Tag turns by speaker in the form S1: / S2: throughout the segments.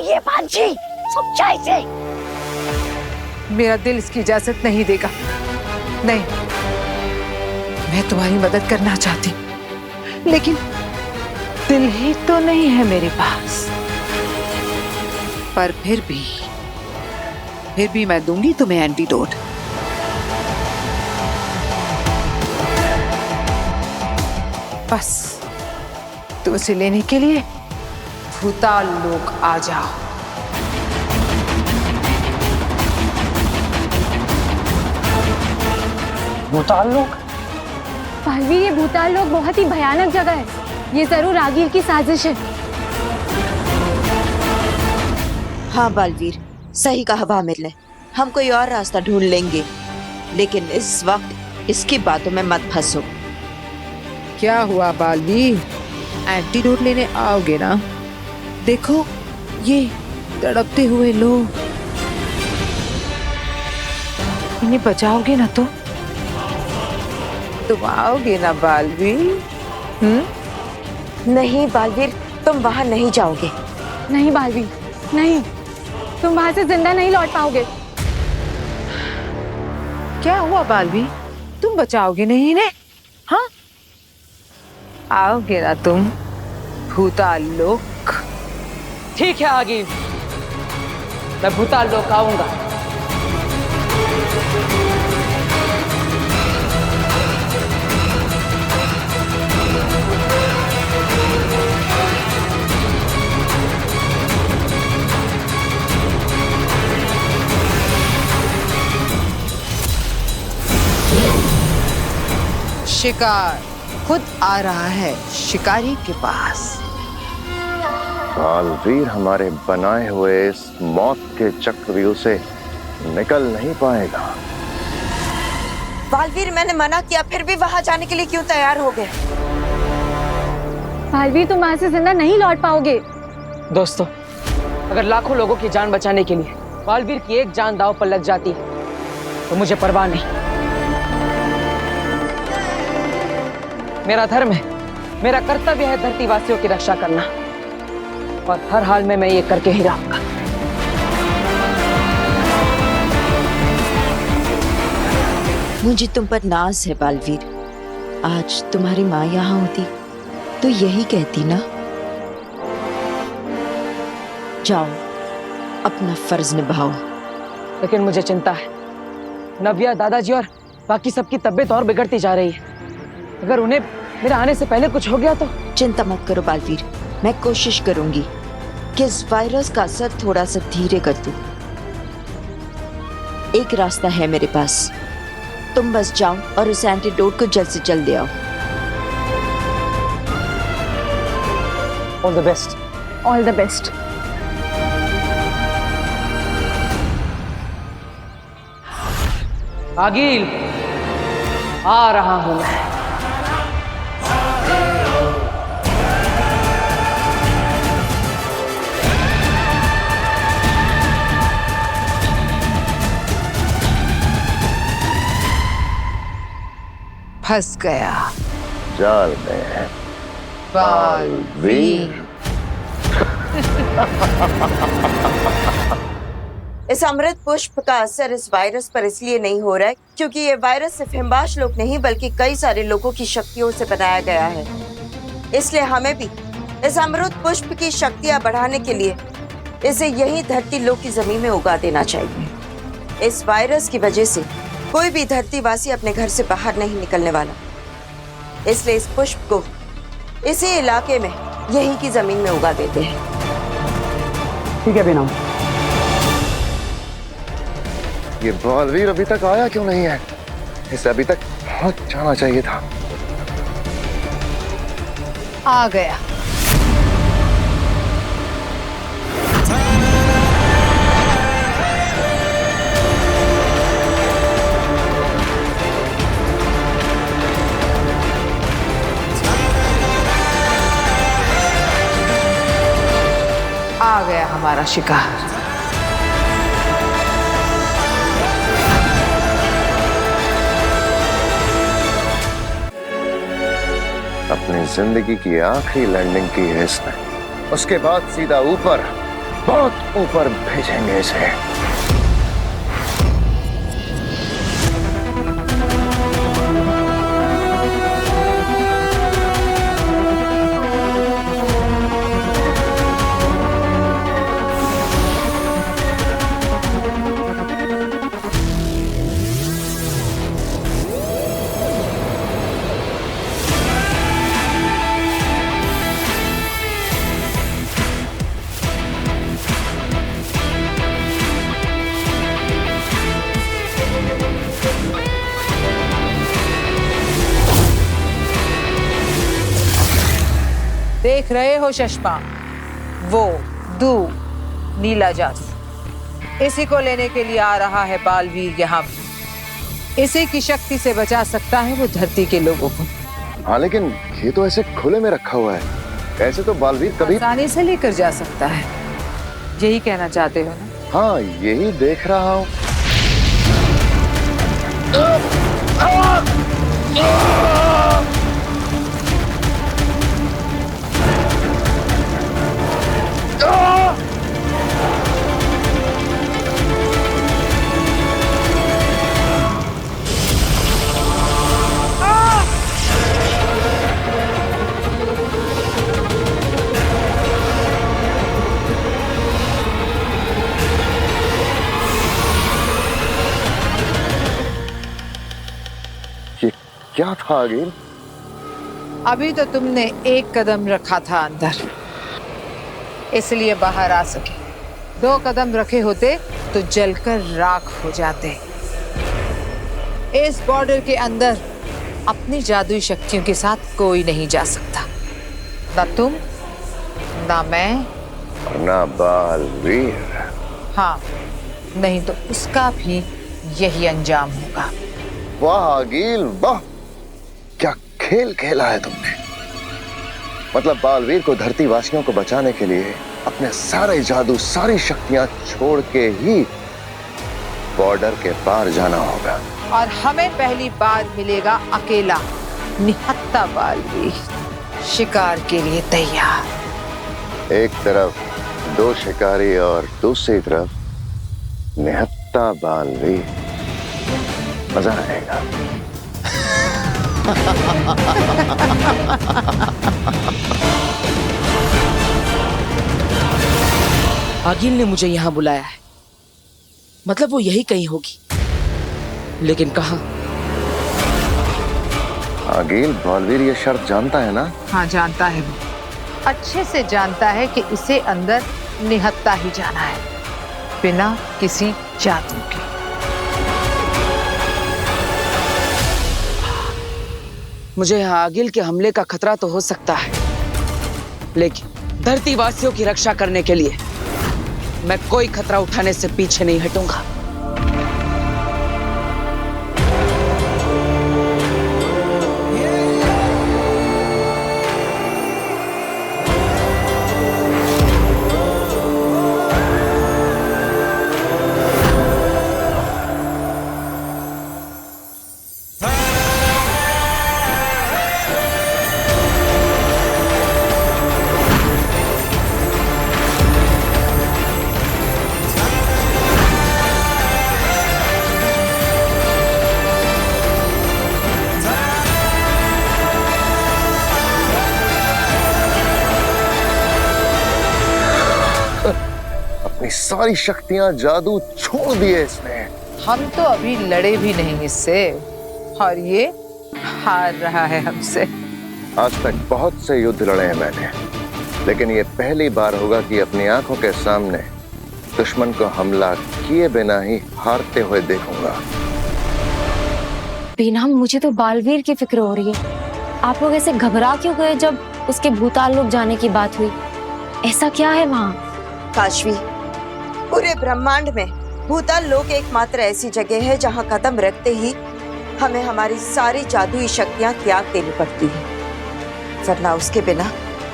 S1: कहिए बांझी, सच्चाई से।
S2: मेरा दिल इसकी इजाजत नहीं देगा। नहीं, मैं तुम्हारी मदद करना चाहती, लेकिन दिल ही तो नहीं है मेरे पास। पर फिर भी मैं दूंगी तुम्हें एंटीडोट। बस तो उसे लेने के लिए भूताल लोग आ जाओ।
S1: भूताल लोग?
S3: पालवीर, ये भूताल लोग बहुत ही भयानक जगह है। ये जरूर रागीर की साजिश है।
S4: हाँ बालवीर, सही कहा बामिर ने। हम कोई और रास्ता ढूंढ लेंगे, लेकिन इस वक्त इसकी बातों में मत फंसो।
S2: क्या हुआ बालवीर, एंटीडोट लेने आओगे ना? देखो ये तड़पते हुए लोग, इन्हें बचाओगे ना? तुम आओगे ना बालवीर?
S4: नहीं बालवीर, तुम वहां नहीं जाओगे।
S3: नहीं बालवीर, नहीं, तुम वहां से जिंदा नहीं लौट पाओगे।
S2: क्या हुआ बालवीर, तुम बचाओगे नहीं इन्हें? हाँ, आओगे ना तुम भूताल लोक?
S1: ठीक है आगिर, मैं भूताल लोक आऊंगा।
S2: शिकार खुद आ रहा है शिकारी के पास।
S5: बालवीर हमारे बनाए हुए इस मौत के चक्रव्यूह से निकल नहीं पाएगा।
S4: बालवीर, मैंने मना किया, फिर भी वहां जाने के लिए क्यों तैयार हो गए?
S3: पालवीर, तुम वहां से जिंदा नहीं लौट पाओगे।
S1: दोस्तों, अगर लाखों लोगों की जान बचाने के लिए बालवीर की एक जान दांव पर लग जाती तो मुझे परवाह नहीं। मेरा धर्म है, मेरा कर्तव्य है धरतीवासियों की रक्षा करना, और हर हाल में मैं ये करके ही रहूंगा।
S4: मुझे तुम पर नाज है बालवीर। आज तुम्हारी माँ यहाँ होती तो यही कहती ना। जाओ, अपना फर्ज निभाओ।
S1: लेकिन मुझे चिंता है, नव्या, दादाजी और बाकी सबकी तबीयत और बिगड़ती जा रही है। अगर उन्हें मेरे आने से पहले कुछ हो गया तो?
S4: चिंता मत करो बालवीर, मैं कोशिश करूंगी कि इस वायरस का असर थोड़ा सा धीरे कर दूं। एक रास्ता है मेरे पास, तुम बस जाओ और उस एंटीडोट को जल्द से जल्द ले आओ।
S1: All the best.
S3: All the best.
S1: आगिल, आ रहा हूं मैं।
S2: फंस गया
S5: जाल में बालवीर।
S4: इस अमृत पुष्प का असर इस वायरस पर इसलिए नहीं हो रहा है क्योंकि ये वायरस सिर्फ हिमवाश लोग नहीं बल्कि कई सारे लोगों की शक्तियों से बनाया गया है। इसलिए हमें भी इस अमृत पुष्प की शक्तियां बढ़ाने के लिए इसे यही धरती लोक की जमीन में उगा देना चाहिए। इस वायरस की वजह से कोई भी धरतीवासी अपने घर से बाहर नहीं निकलने वाला, इसलिए इस पुष्प को इसी इलाके में यही की जमीन में उगा देते हैं।
S1: ठीक है बेनाम।
S5: ये बालवीर अभी तक आया क्यों नहीं है? इसे अभी तक पहुंच जाना चाहिए था।
S2: आ गया। आ गया हमारा शिकार।
S5: अपनी जिंदगी की आखिरी लैंडिंग की है इसने। उसके बाद सीधा ऊपर बहुत ऊपर भेजेंगे इसे।
S2: देख रहे हो चश्मा, वो दू नीला जादू, इसी को लेने के लिए आ रहा है बालवीर यहाँ। इसी की शक्ति से बचा सकता है वो धरती के लोगों को।
S5: हाँ, लेकिन ये तो ऐसे खुले में रखा हुआ है, ऐसे तो बालवीर कभी
S2: आसानी से लेकर जा सकता है, यही कहना चाहते हो ना?
S5: हाँ, यही देख रहा हूँ। क्या था आगिल?
S2: अभी तो तुमने एक कदम रखा था अंदर, इसलिए बाहर आ सके। 2 कदम रखे होते तो जलकर राख हो जाते। इस बॉर्डर के अंदर अपनी जादुई शक्तियों के साथ कोई नहीं जा सकता, ना तुम, ना मैं,
S5: ना बालवीर।
S2: हाँ, नहीं तो उसका भी यही अंजाम होगा।
S5: वाह आगिल, वाह, क्या खेल खेला है तुमने। मतलब बालवीर को धरती वासियों को बचाने के लिए अपने सारे जादू, सारी शक्तियां छोड़ के ही बॉर्डर के पार जाना होगा।
S2: और हमें पहली बार मिलेगा अकेला निहत्था बालवीर, शिकार के लिए तैयार।
S5: एक तरफ 2 शिकारी और दूसरी तरफ निहत्था बालवीर। मजा आएगा।
S1: आगिल ने मुझे यहाँ बुलाया है, मतलब वो यही कहीं होगी, लेकिन कहाँ?
S5: आगिल, बालवीर ये शर्त जानता है ना?
S2: हाँ, जानता है, वो अच्छे से जानता है कि इसे अंदर निहत्था ही जाना है, बिना किसी जादू के।
S1: मुझे यहाँ आगिल के हमले का खतरा तो हो सकता है, लेकिन धरती वासियों की रक्षा करने के लिए मैं कोई खतरा उठाने से पीछे नहीं हटूंगा।
S5: अपनी सारी शक्तियां, जादू छोड़ दिए इसने।
S2: हम तो अभी लड़े भी नहीं इससे, और ये हार रहा है हमसे।
S5: आज तक बहुत से युद्ध लड़े हैं मैंने, लेकिन ये पहली बार होगा कि अपनी आंखों के सामने दुश्मन को हमला किए बिना ही हारते हुए देखूंगा।
S3: बीना, मुझे तो बालवीर की फिक्र हो रही है। आप लोग ऐसे घबरा क्यों गए जब उसके भूताल लोक जाने की बात हुई? ऐसा क्या है वहाँ?
S4: काशवी, पूरे ब्रह्मांड में भूताल लोक एकमात्र ऐसी जगह है जहाँ कदम रखते ही हमें हमारी सारी जादुई शक्तियाँ त्याग देनी पड़ती है, वरना उसके बिना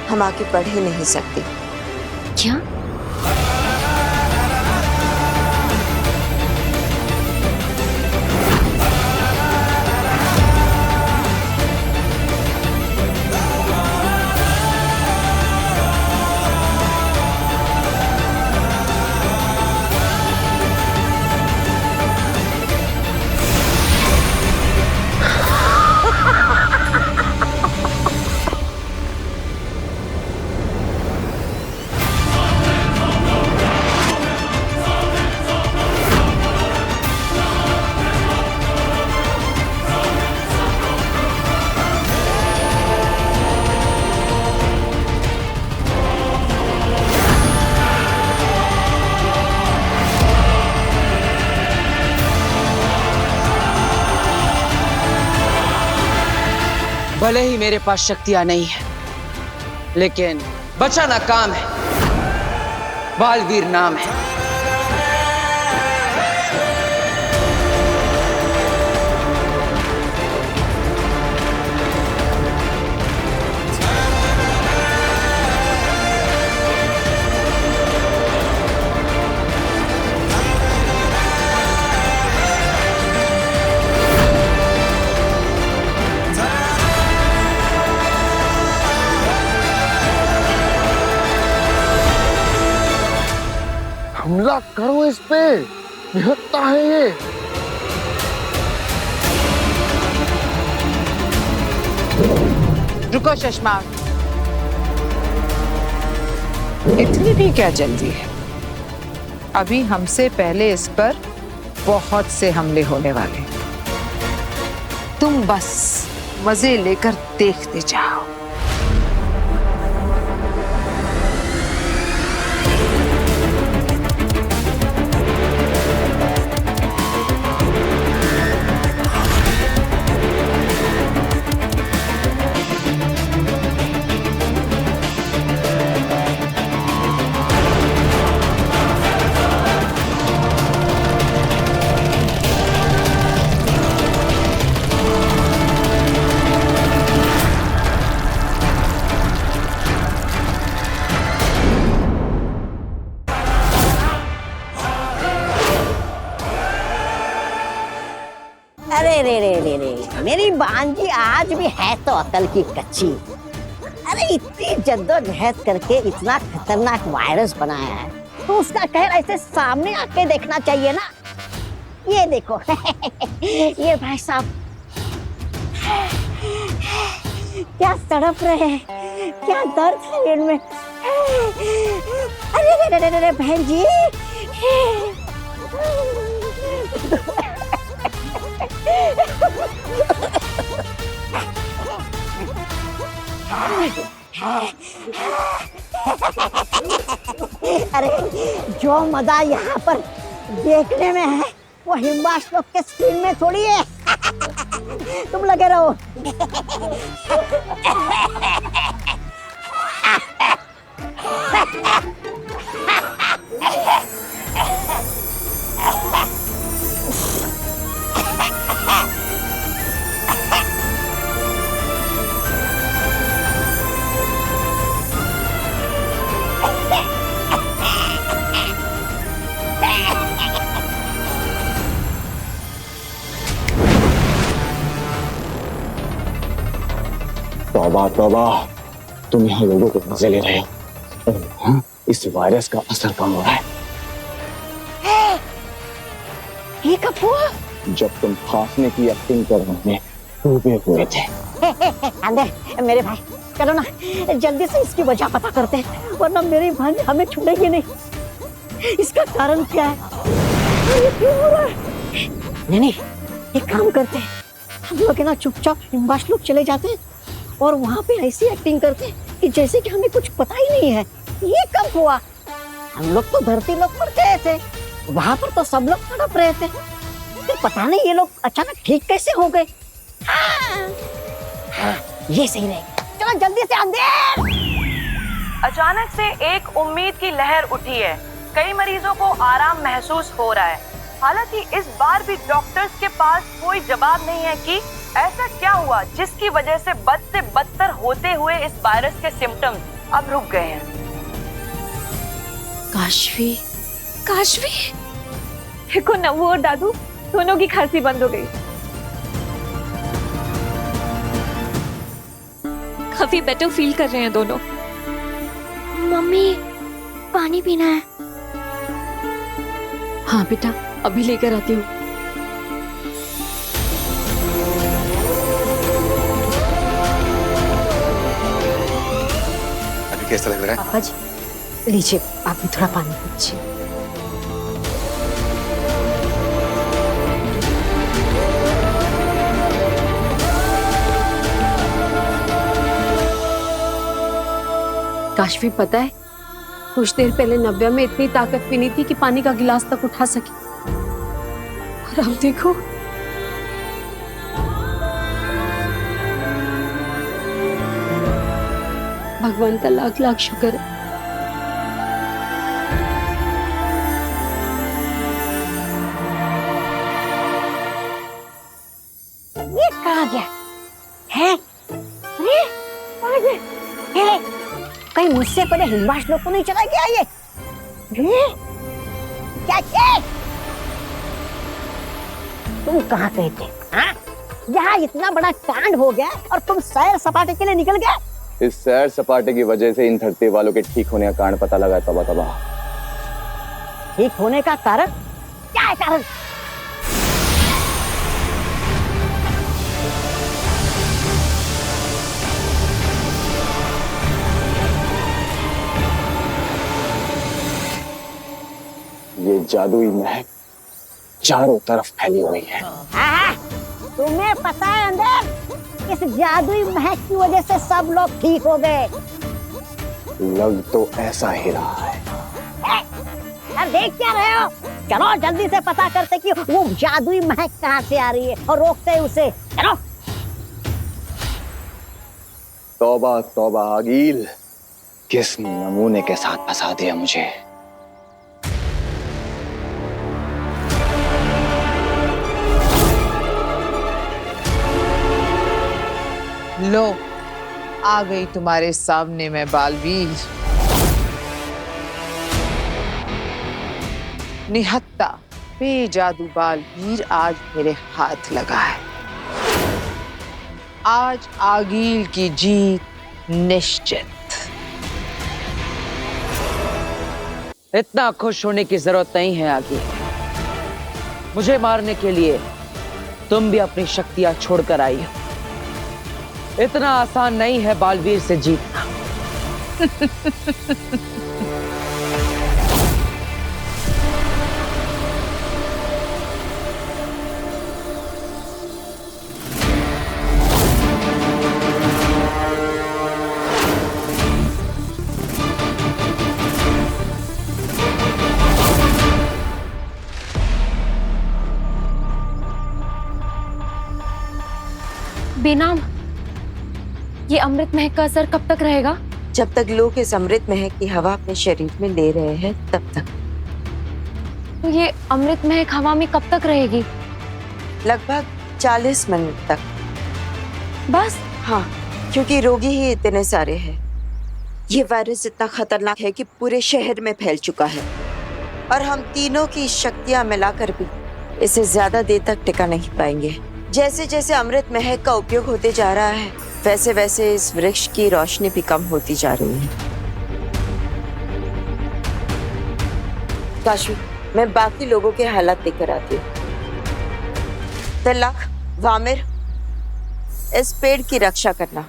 S4: हम आगे बढ़ ही नहीं सकते।
S3: क्या?
S1: भले ही मेरे पास शक्तियां नहीं है, लेकिन बचाना काम है। बालवीर नाम है।
S5: हमला करो इस पे, निहत्था है ये।
S2: रुको चश्मा, इतनी भी क्या जल्दी है? अभी हमसे पहले इस पर बहुत से हमले होने वाले। तुम बस मजे लेकर देखते जाओ।
S6: अरे रे रे रे रे, मेरी भांजी आज भी है तो अकल की कच्ची। अरे इतनी जद्दोजहद करके इतना खतरनाक वायरस बनाया है, तो उसका कहर ऐसे सामने आके देखना चाहिए ना। ये देखो ये भाई साहब क्या तड़प रहे हैं, क्या दर्द है इनमें। अरे रे रे रे रे बहन जी, अरे जो मजा यहाँ पर देखने में है वो हिम्बाश लोग के स्क्रीन में थोड़ी है। तुम लगे रहो।
S7: तौबा तौबा, तुम यहाँ लोगों को मजे ले रहे हो। हाँ, इस वायरस का असर कम हो रहा है।
S6: ये कब हुआ?
S7: जब तुम खांसने की एक्टिंग कर रहे डूबे हुए थे।
S6: अंदर मेरे भाई, चलो ना जल्दी से इसकी वजह पता करते हैं, वरना मेरी भांज हमें छोड़ेगी नहीं। इसका कारण क्या है? ये क्यों हो रहा है? नहीं, एक काम करते हैं, हम लोग ना चुपचाप हिम्बाश लोग चले जाते हैं और वहाँ पे ऐसी एक्टिंग करते हैं कि जैसे कि हमें कुछ पता ही नहीं है। ये कब हुआ? हम लोग तो धरती लोग पर गए थे, वहाँ पर तो सब लोग तड़प रहे थे, फिर पता नहीं ये लोग अचानक ठीक कैसे हो गए। हाँ, ये सही रहेगा। चलो जल्दी से अंदर।
S8: अचानक से एक उम्मीद की लहर उठी है। कई मरीजों को आराम महसूस हो रहा है। हालांकि इस बार भी डॉक्टर्स के पास कोई जवाब नहीं है कि ऐसा क्या हुआ जिसकी वजह से बद से बदतर होते हुए इस वायरस के सिम्टम्स अब रुक गए हैं।
S3: काशवी, काशवी,
S9: देखो नव्वू और दादू दोनों की खांसी बंद हो गई। काफी बेटर फील कर रहे हैं दोनों।
S3: मम्मी पानी पीना है। हाँ बेटा, अभी लेकर आती हूँ।
S10: अभी कैसा लग रहा है?
S6: पापा जी लीजिए, आप भी थोड़ा पानी पीजिए।
S9: काशवी, पता है कुछ देर पहले नव्या में इतनी ताकत भी नहीं थी कि पानी का गिलास तक उठा सके, और अब देखो। भगवान का लाख लाख शुक्र है।
S6: ये कहाँ गया है? अरे कहाँ गया है? कहीं मुझसे पहले हिमवास लोग को नहीं चला गया ये? क्या तुम कहाँ गए थे? हाँ? यहाँ इतना बड़ा कांड हो गया और तुम सैर सपाटे के लिए निकल गए।
S7: इस सैर सपाटे की वजह से इन धरती वालों के ठीक होने का कारण पता लगा। तबा
S6: ठीक होने का कारण क्या है? कारण
S7: ये जादुई महक चारों तरफ फैली हुई है।
S6: तुम्हें पता है अंदर, इस जादुई महक की वजह से सब लोग ठीक हो गए।
S7: लग तो ऐसा ही रहा है।
S6: अब देख क्या रहे हो? चलो जल्दी से पता करते कि वो जादुई महक कहाँ से आ रही है और रोकते उसे। चलो।
S7: तौबा तौबा आगील, किस नमूने के साथ फंसा दिया मुझे।
S2: लो, आ गई तुम्हारे सामने मैं बालवीर। निहत्ता बेजादू बालवीर आज मेरे हाथ लगा है। आज आगील की जीत निश्चित।
S1: इतना खुश होने की जरूरत नहीं है आगे। मुझे मारने के लिए तुम भी अपनी शक्तियां छोड़कर आई हो। इतना आसान नहीं है बालवीर से जीतना।
S3: बेनाम, ये अमृत महक का असर कब तक रहेगा?
S4: जब तक लोग इस अमृत महक की हवा अपने शरीर में ले रहे हैं तब तक।
S3: तो ये अमृत महक हवा में कब तक रहेगी?
S4: लगभग 40 मिनट तक।
S3: बस?
S4: हाँ, क्योंकि रोगी ही इतने सारे हैं। ये वायरस इतना खतरनाक है कि पूरे शहर में फैल चुका है और हम तीनों की शक्तियां मिलाकर भी इसे ज्यादा देर तक टिका नहीं पाएंगे। जैसे जैसे अमृत महक का उपयोग होते जा रहा है वैसे वैसे इस वृक्ष की रोशनी भी कम होती जा रही है। काशवी, मैं बाकी लोगों के हालात लेकर आती हूँ। तल्लाख, वामिर, इस पेड़ की रक्षा करना।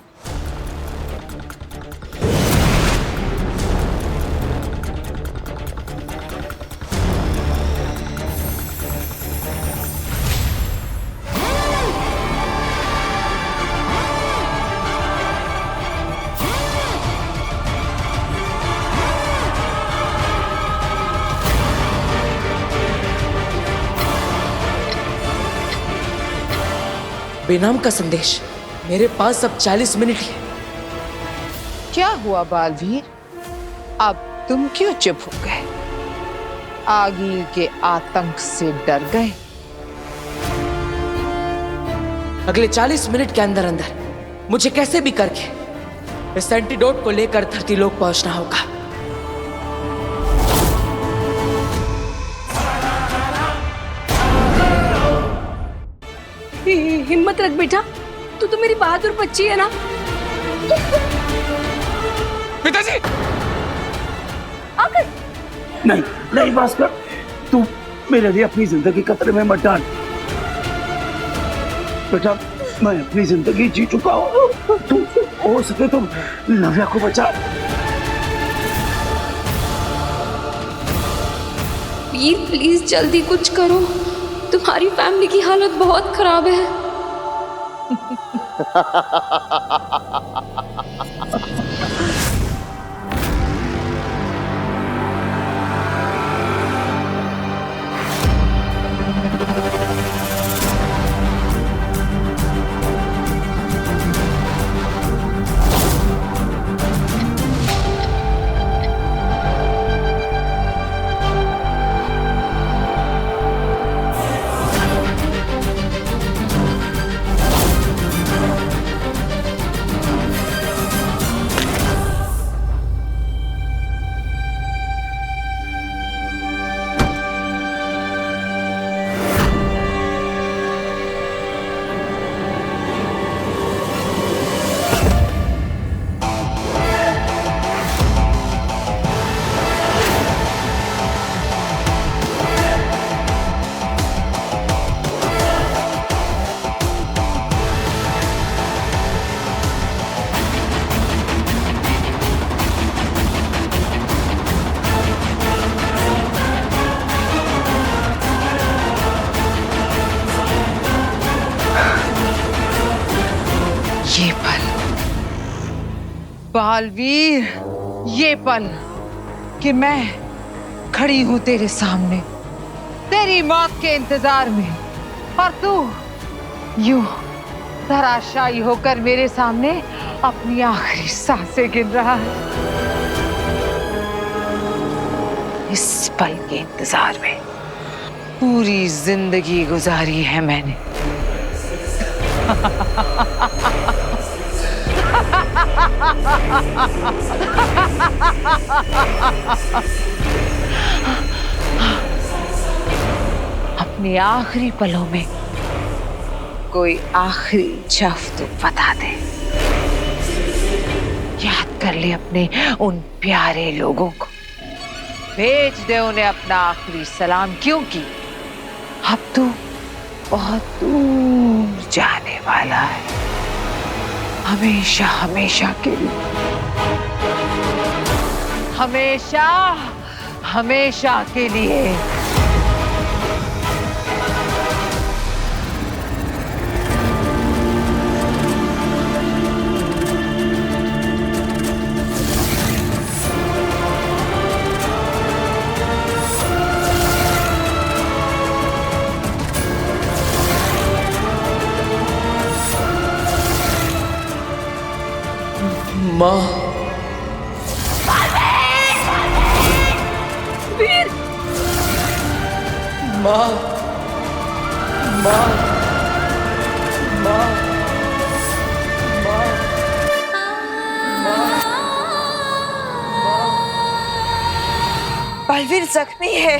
S1: बेनाम का संदेश मेरे पास अब 40 मिनट है।
S2: क्या हुआ बालवीर? अब तुम क्यों चुप हो गए? आगील के आतंक से डर गए?
S1: अगले 40 मिनट के अंदर अंदर मुझे कैसे भी करके इस एंटीडोट को लेकर धरती लोक पहुंचना होगा।
S9: हिम्मत रख बेटा, तू तो मेरी बहादुर बच्ची है ना।
S1: पिताजी!
S9: आकर
S10: नहीं नहीं भास्कर, तू मेरे लिए अपनी जिंदगी खतरे में मत डाल। बेटा, मैं अपनी जिंदगी जी चुका हूँ। तू हो सके तो नव्या को बचा।
S9: वीर प्लीज जल्दी कुछ करो, तुम्हारी फैमिली की हालत बहुत खराब है।
S2: बालवीर, ये पल कि मैं खड़ी हूं तेरे सामने, तेरी मौत के इंतजार में, और तू यूं धराशायी होकर मेरे सामने अपनी आखिरी सांसें गिन रहा है। इस पल के इंतजार में पूरी जिंदगी गुजारी है मैंने। अपने आखिरी पलों में कोई आखिरी जफ्त तो बता दे। याद कर ले अपने उन प्यारे लोगों को, भेज दे उन्हें अपना आखिरी सलाम, क्योंकि अब तू बहुत दूर जाने वाला है, हमेशा हमेशा के लिए, हमेशा हमेशा के लिए।
S1: माँ,
S2: वीर!
S1: माँ, माँ, माँ, माँ,
S4: बालवीर जख्मी है,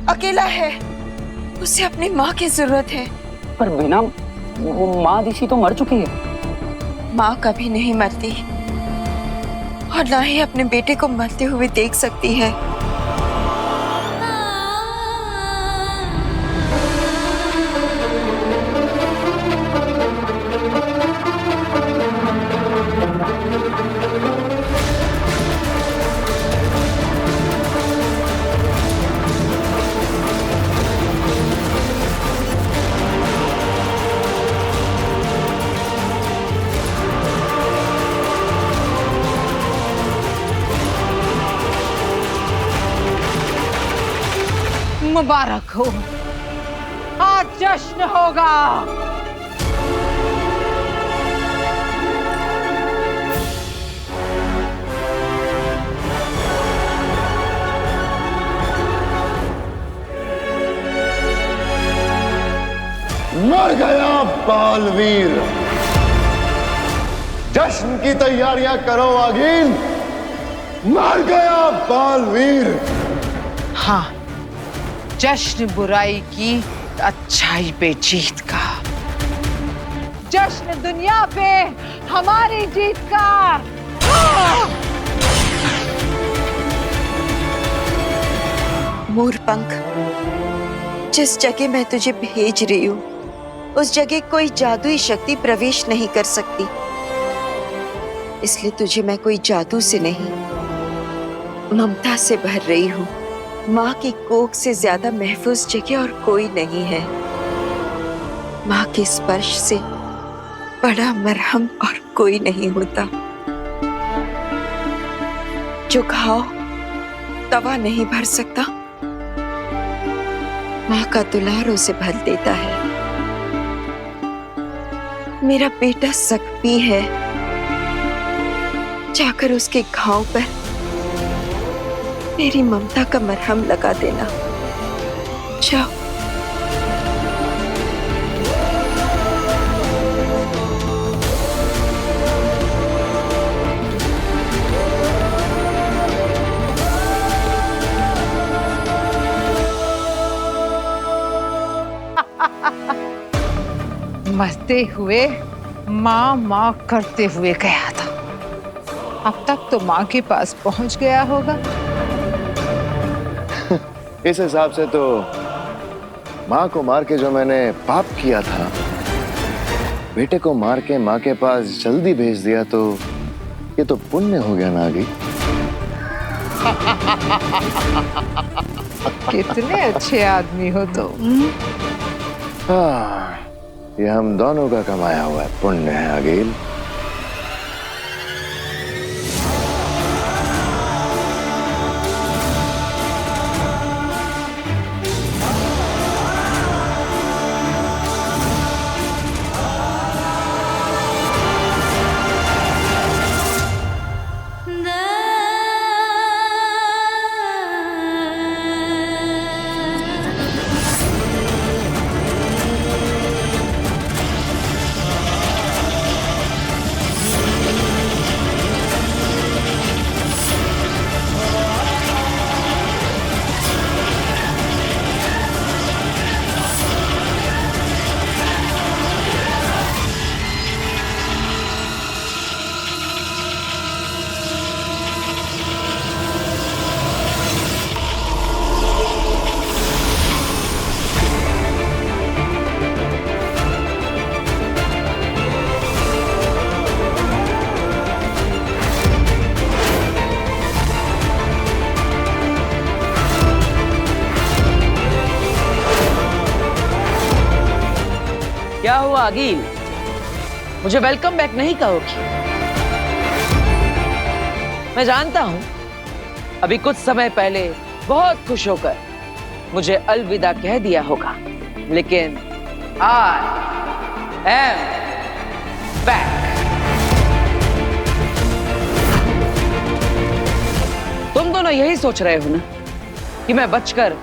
S4: अकेला है, उसे अपनी माँ की जरूरत है।
S7: पर बिना वो माँ दिशी तो मर चुकी है।
S4: माँ कभी नहीं मरती और ना ही अपने बेटे को मरते हुए देख सकती है।
S2: मुबारक हो, आज जश्न होगा।
S5: मर गया बालवीर। जश्न की तैयारियां करो आगीन, मर गया बालवीर।
S2: हाँ, जश्न बुराई की अच्छाई पे जीत का, जश्न दुनिया पे हमारी जीत का।
S4: मोरपंख, जिस जगह मैं तुझे भेज रही हूँ उस जगह कोई जादुई शक्ति प्रवेश नहीं कर सकती, इसलिए तुझे मैं कोई जादू से नहीं, ममता से भर रही हूँ। माँ की कोख से ज्यादा महफूज जगह और कोई नहीं है। माँ के स्पर्श से बड़ा मरहम और कोई नहीं होता। जो घाव तवा नहीं भर सकता, माँ का दुलार उसे भर देता है। मेरा बेटा जख्मी है, जाकर उसके घाव पर मेरी ममता का मरहम लगा देना। जाओ।
S2: मरते हुए माँ माँ करते हुए गया था, अब तक तो माँ के पास पहुंच गया होगा।
S5: इस हिसाब से तो माँ को मार के जो मैंने पाप किया था, बेटे को मार के माँ के पास जल्दी भेज दिया, तो ये तो पुण्य हो गया नागी।
S2: कितने अच्छे आदमी हो तुम।
S5: हाँ, ये हम दोनों का कमाया हुआ है पुण्य है अगील।
S1: क्या हुआ अगील? मुझे वेलकम बैक नहीं कहोगी? मैं जानता हूं अभी कुछ समय पहले बहुत खुश होकर मुझे अलविदा कह दिया होगा, लेकिन आई एम बैक। तुम दोनों यही सोच रहे हो ना कि मैं बचकर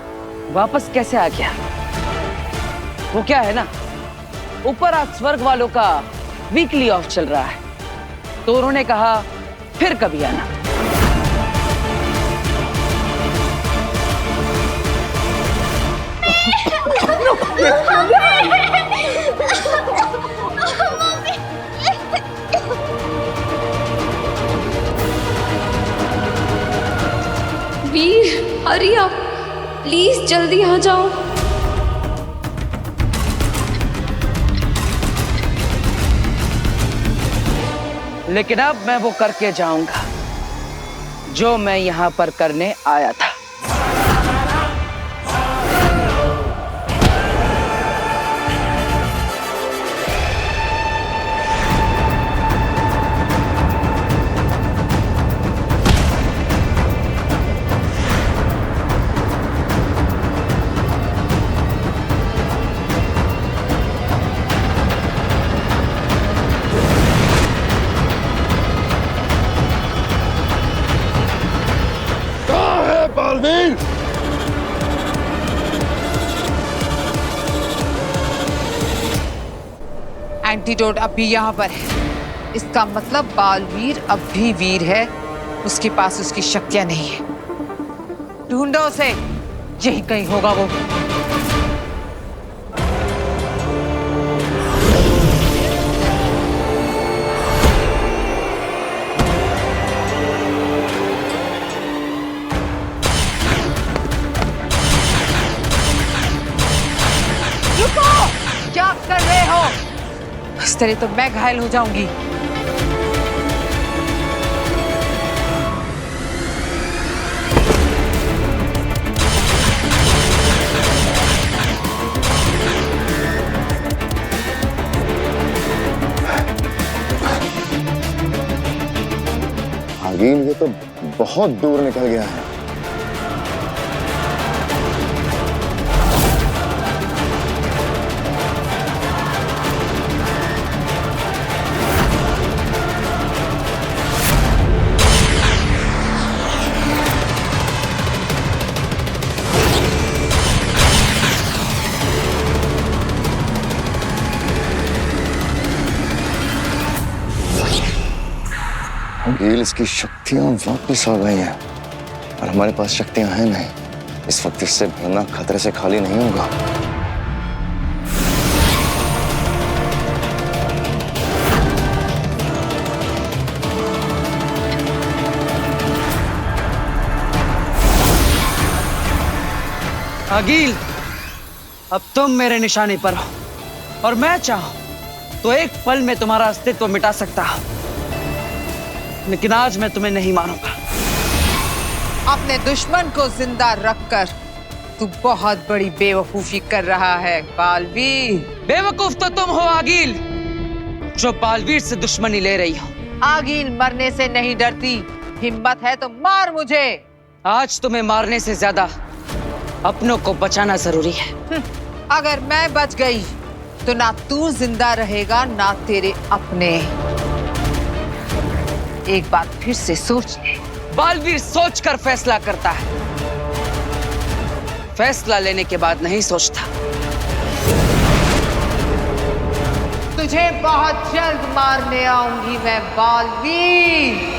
S1: वापस कैसे आ गया? वो क्या है ना, ऊपर आज स्वर्ग वालों का वीकली ऑफ चल रहा है, तो उन्होंने कहा फिर कभी आना।
S9: वीर, हरी आप, प्लीज जल्दी आ जाओ।
S1: लेकिन अब मैं वो करके जाऊंगा जो मैं यहां पर करने आया था।
S5: बालवीर,
S2: एंटीडोट अब भी यहाँ पर है। इसका मतलब बालवीर अब भी वीर है, उसके पास उसकी शक्तियां नहीं है। ढूंढो उसे, यही कहीं होगा वो। क्या कर रहे हो? इस तरह तो मैं घायल हो जाऊंगी।
S5: आगील, ये तो बहुत दूर निकल गया है। आगील, इसकी शक्तियां वापस आ गई हैं और हमारे पास शक्तियां हैं नहीं। इस वक्त इससे भरना खतरे से खाली नहीं होगा।
S1: अगील, अब तुम मेरे निशाने पर हो और मैं चाहूं तो एक पल में तुम्हारा अस्तित्व मिटा सकता हूं, लेकिन आज मैं तुम्हें नहीं मारूंगा।
S2: अपने दुश्मन को जिंदा रखकर तू बहुत बड़ी बेवकूफी कर रहा है बालवीर।
S1: बेवकूफ तो तुम हो आगील, जो बालवीर से दुश्मनी ले रही हो।
S2: आगील मरने से नहीं डरती, हिम्मत है तो मार मुझे।
S1: आज तुम्हें मारने से ज्यादा अपनों को बचाना जरूरी है।
S2: अगर मैं बच गई तो ना तू जिंदा रहेगा ना तेरे अपने। एक बात फिर से सोच ले।
S1: बालवीर सोचकर फैसला करता है, फैसला लेने के बाद नहीं सोचता।
S2: तुझे बहुत जल्द मारने आऊंगी मैं बालवीर।